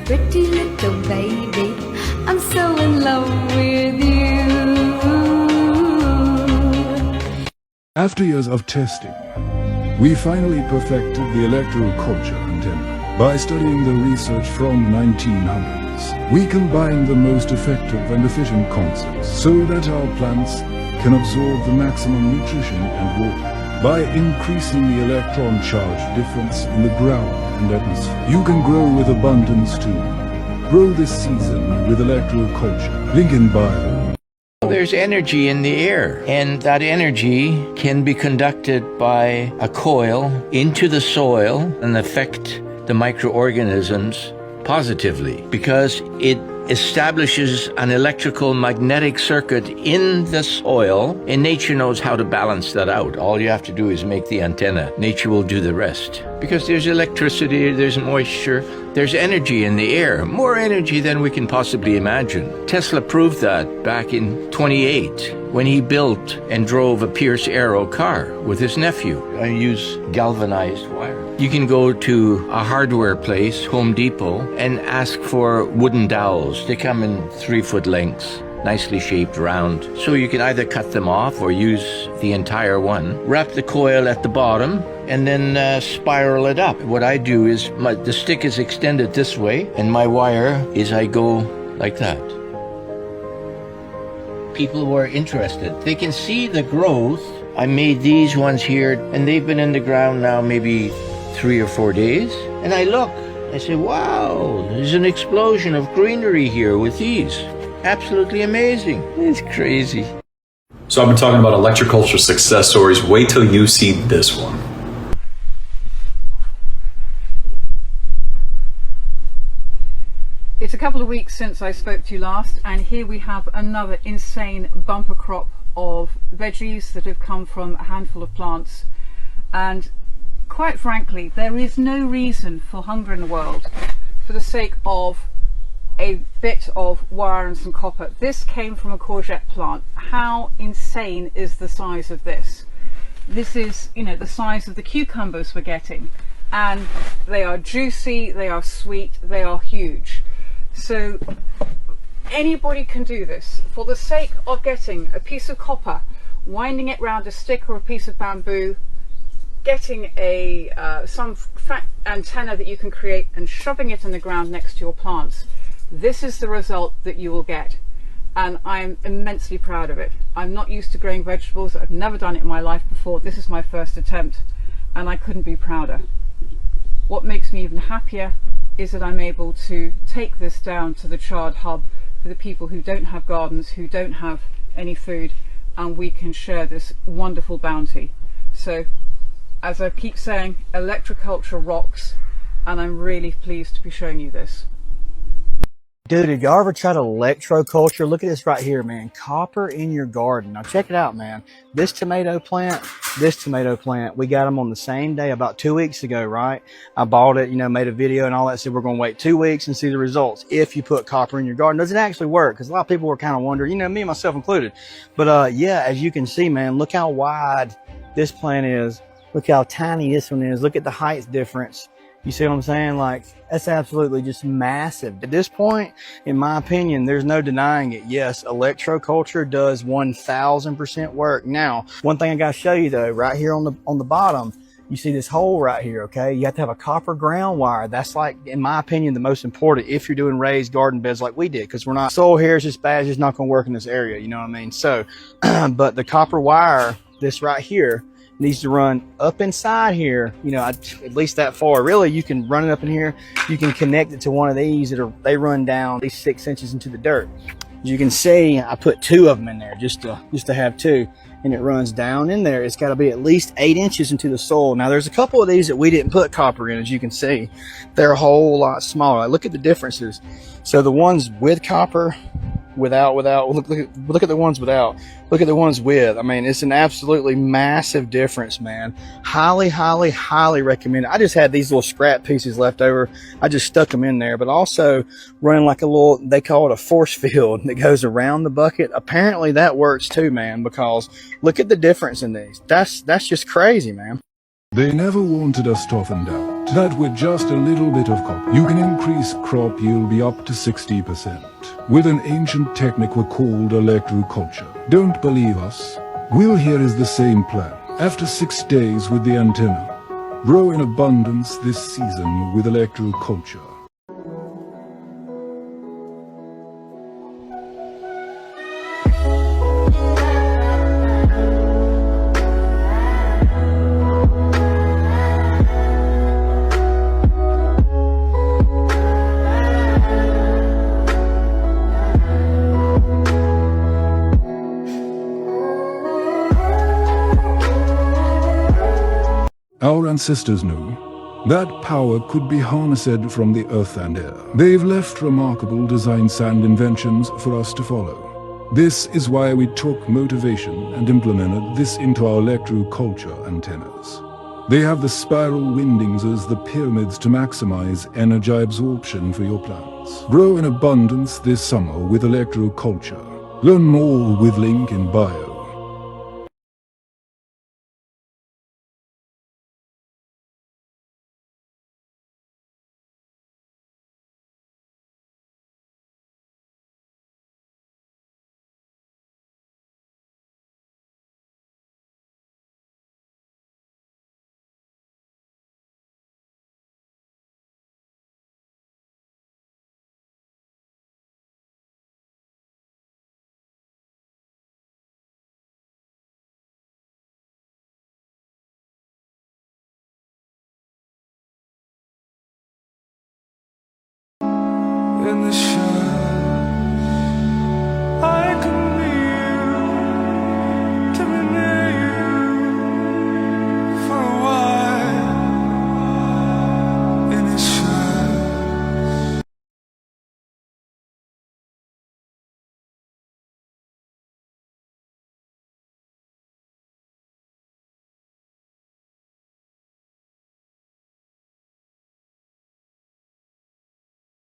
pretty little baby, I'm so in love with you. After years of testing, we finally perfected the electroculture antenna. By studying the research from 1900s, we combined the most effective and efficient concepts so that our plants can absorb the maximum nutrition and water. By increasing the electron charge difference in the ground and atmosphere, you can grow with abundance too. Grow this season with electroculture. Link in bio. There's energy in the air, and that energy can be conducted by a coil into the soil and affect the microorganisms positively, because it establishes an electrical magnetic circuit in the soil, and nature knows how to balance that out. All you have to do is make the antenna. Nature will do the rest. Because there's electricity, there's moisture, there's energy in the air, more energy than we can possibly imagine. Tesla proved that back in 28 when he built and drove a Pierce Arrow car with his nephew. I use galvanized wire. You can go to a hardware place, Home Depot, and ask for wooden dowels. They come in 3-foot lengths, nicely shaped, round. So you can either cut them off or use the entire one. Wrap the coil at the bottom and then spiral it up. What I do is the stick is extended this way, and my wire is I go like that. People who are interested, they can see the growth. I made these ones here, and they've been in the ground now maybe 3 or 4 days. And I look, I say, wow, there's an explosion of greenery here with these. Absolutely amazing. It's crazy. So I've been talking about electroculture success stories. Wait till you see this one. It's a couple of weeks since I spoke to you last, and here we have another insane bumper crop of veggies that have come from a handful of plants. And quite frankly, there is no reason for hunger in the world for the sake of a bit of wire and some copper. This came from a courgette plant. How insane is the size of this? This is, you know, the size of the cucumbers we're getting, and they are juicy, they are sweet, they are huge. So anybody can do this for the sake of getting a piece of copper, winding it round a stick or a piece of bamboo, getting a some fat antenna that you can create and shoving it in the ground next to your plants. This is the result that you will get, and I'm immensely proud of it. I'm not used to growing vegetables. I've never done it in my life before. This is my first attempt, and I couldn't be prouder. What makes me even happier is that I'm able to take this down to the Chard Hub for the people who don't have gardens, who don't have any food, and we can share this wonderful bounty. So, as I keep saying, electroculture rocks, and I'm really pleased to be showing you this. Dude, did y'all ever try to electroculture? Look at this right here, man. Copper in your garden. Now check it out, man. This tomato plant, we got them on the same day about 2 weeks ago, right? I bought it, you know, made a video and all that. Said we're going to wait 2 weeks and see the results if you put copper in your garden. Does it actually work? Because a lot of people were kind of wondering, you know, me and myself included. But yeah, as you can see, man, look how wide this plant is. Look how tiny this one is. Look at the height difference. You see what I'm saying? Like, that's absolutely just massive. At this point, in my opinion, there's no denying it. Yes, electroculture does 1000% work. Now, one thing I gotta show you though, right here on the bottom, you see this hole right here, okay? You have to have a copper ground wire. That's like, in my opinion, the most important if you're doing raised garden beds like we did, because we're not, soil here is just bad, it's just not gonna work in this area, you know what I mean? So, but the copper wire, this right here, needs to run up inside here, you know, at least that far. Really, you can run it up in here. You can connect it to one of these they run down at least 6 inches into the dirt. As you can see, I put 2 of them in there just to have 2, and it runs down in there. It's got to be at least 8 inches into the soil. Now, there's a couple of these that we didn't put copper in, as you can see. They're a whole lot smaller. Look at the differences. So the ones with copper, look at the ones without. Look at the ones with. I mean, it's an absolutely massive difference, man. Highly, highly, highly recommend it. I just had these little scrap pieces left over. I just stuck them in there, but also running like a little, they call it a force field that goes around the bucket. Apparently that works too, man, because look at the difference in these. That's just crazy, man. They never wanted us toughened out. that with just a little bit of copper, you can increase crop yield by up to 60% with an ancient technique we called electroculture. Don't believe us? Well, here is the same plan. After 6 days with the antenna, grow in abundance this season with electroculture. Our ancestors knew that power could be harnessed from the earth and air. They've left remarkable designs and inventions for us to follow. This is why we took motivation and implemented this into our electroculture antennas. They have the spiral windings as the pyramids to maximize energy absorption for your plants. Grow in abundance this summer with electroculture. Learn more with link in bio.